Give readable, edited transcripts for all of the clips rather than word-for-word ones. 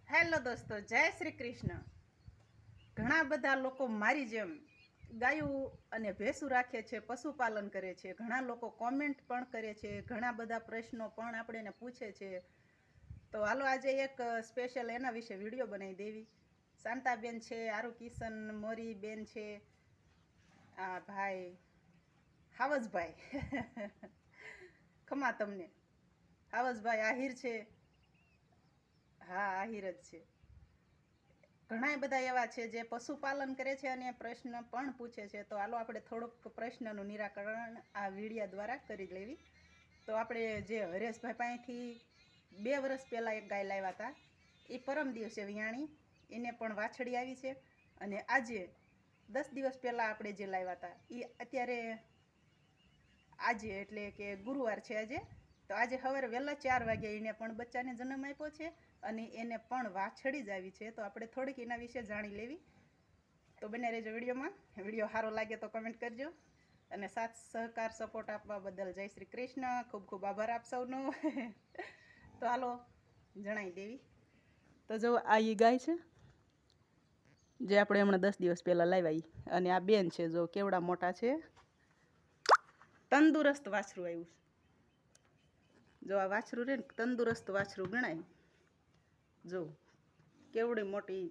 Hello દોસ્તો, જય શ્રી કૃષ્ણ. ઘણા બધા લોકો મારી જેમ ગાયું અને ભેંસું રાખે છે, પશુપાલન કરે છે. ઘણા લોકો કોમેન્ટ પણ કરે છે, ઘણા બધા પ્રશ્નો પણ આપણે એને પૂછે છે. તો હાલો આજે એક સ્પેશિયલ એના વિશે વિડીયો બનાવી દેવી. શાંતાબેન છે, આરુ કિશન મોરી બેન છે, આ ભાઈ હાવજભાઈ ખમા તમને હાવજભાઈ આહિર છે. હા, આહિર જ છે. ઘણા બધા એવા છે જે પશુપાલન કરે છે અને પ્રશ્ન પણ પૂછે છે. તો હાલો આપણે થોડુંક પ્રશ્નનું નિરાકરણ આ વિડીયા દ્વારા કરી લેવી. તો આપણે જે હરેશભાઈ પાસેથી 2 વર્ષ પહેલાં એક ગાય લાવ્યા હતા, એ પરમ દિવસે વિયાણી, એને પણ વાછડી આવી છે. અને આજે 10 દિવસ પહેલાં આપણે જે લાવ્યા હતા એ અત્યારે આજે એટલે કે ગુરુવાર છે આજે. તો આજે સવારે વહેલા 4 વાગે એને પણ બચ્ચાને જન્મ આપ્યો છે અને એને પણ વાછડી જ આવી છે. તો આપણે થોડીક એના વિશે જાણી લેવી. તો બને રહેજો વિડીયોમાં. વિડીયો સારો લાગે તો કમેન્ટ કરજો અને સાથ સહકાર સપોર્ટ આપવા બદલ જય શ્રી કૃષ્ણ. ખૂબ ખૂબ આભાર આપ સૌનો. તો હાલો જણાવી દેવી. તો જો આ એ ગાય છે જે આપણે હમણાં 10 દિવસ પહેલાં લાવ્યા, અને આ બેન છે, જો કેવડા મોટા છે. તંદુરસ્ત વાછરું આવ્યું છે. જો આ વાછરું રે ને તંદુરસ્ત વાછરું ગણાય. જો કેવડી મોટી,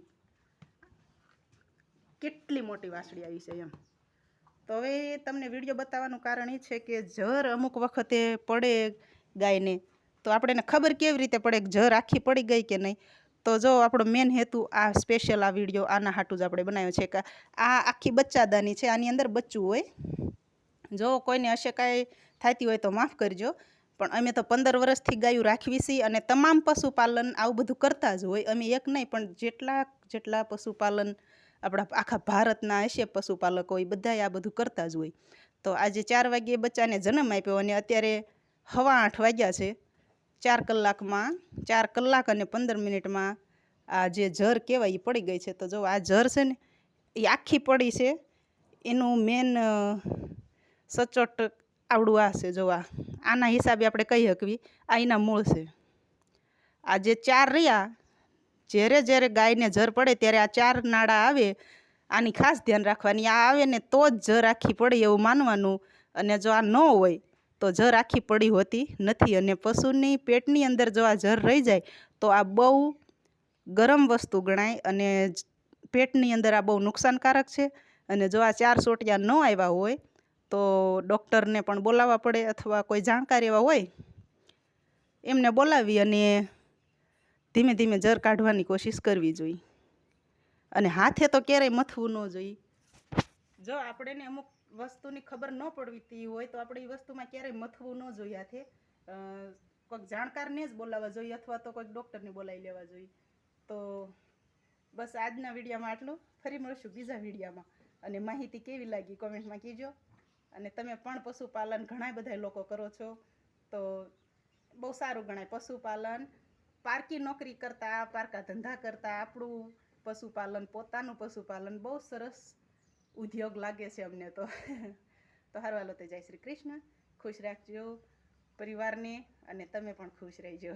કેટલી મોટી વાછડી આવી છે એમ. તો હવે તમને વિડીયો બતાવવાનું કારણ એ છે કે જર અમુક વખતે પડે ગાયને, તો આપણે એને ખબર કેવી રીતે પડે કે જર આખી પડી ગઈ કે નહીં. તો જો આપણો મેન હેતુ આ સ્પેશિયલ આ વિડીયો આના હાટું જ આપણે બનાવ્યો છે કે આ આખી બચ્ચાદાની છે, આની અંદર બચ્ચું હોય. જો કોઈને હશે કાંઈ થતી હોય તો માફ કરજો, પણ અમે તો 15 વર્ષથી ગાયું રાખવી છીએ અને તમામ પશુપાલન આવું બધું કરતા જ હોય. અમે એક નહીં પણ જેટલા પશુપાલન આપણા આખા ભારતના હશે પશુપાલકો, એ બધાય આ બધું કરતા જ હોય. તો આજે 4 વાગ્યે બચ્ચાને જન્મ આપ્યો અને અત્યારે 8:15 વાગ્યા છે. 4 કલાકમાં 4 કલાક અને 15 મિનિટમાં આ જે જર કહેવાય એ પડી ગઈ છે. તો જો આ જર છે ને એ આખી પડી છે. એનું મેન સચોટ આવડું આ છે. જો આના હિસાબે આપણે કહી શકવી આ એના મૂળ છે. આ જે 4 રહ્યા, જ્યારે ગાયને જર પડે ત્યારે આ 4 નાડા આવે, આની ખાસ ધ્યાન રાખવાની. આ આવે ને તો જ જર આખી પડી એવું માનવાનું, અને જો આ ન હોય તો જર આખી પડી હોતી નથી. અને પશુની પેટની અંદર જો આ જર રહી જાય તો આ બહુ ગરમ વસ્તુ ગણાય અને પેટની અંદર આ બહુ નુકસાનકારક છે. અને જો આ 4 સોટિયા ન આવ્યા હોય તો ડૉક્ટરને પણ બોલાવવા પડે, અથવા કોઈ જાણકાર એવા હોય એમને બોલાવી અને ધીમે ધીમે જર કાઢવાની કોશિશ કરવી જોઈએ. અને હાથે તો ક્યારેય મથવું ન જોઈએ. જો આપણને અમુક વસ્તુની ખબર ન પડતી હોય તો આપણે એ વસ્તુમાં ક્યારેય મથવું ન જોઈએ હાથે. કોઈક જાણકારને જ બોલાવવા જોઈએ અથવા તો કોઈક ડૉક્ટરને બોલાવી લેવા જોઈએ. તો બસ આજના વિડીયોમાં આટલું. ફરી મળશું બીજા વિડીયોમાં. અને માહિતી કેવી લાગી કોમેન્ટમાં કહેજો. અને તમે પણ પશુપાલન ઘણા બધા લોકો કરો છો તો બહુ સારું ગણાય. પશુપાલન પારકી નોકરી કરતાં, પારકા ધંધા કરતાં આપણું પશુપાલન, પોતાનું પશુપાલન બહુ સરસ ઉદ્યોગ લાગે છે અમને તો. તો હારું હાલો, તો જય શ્રી કૃષ્ણ. ખુશ રાખજો પરિવારને અને તમે પણ ખુશ રહેજો.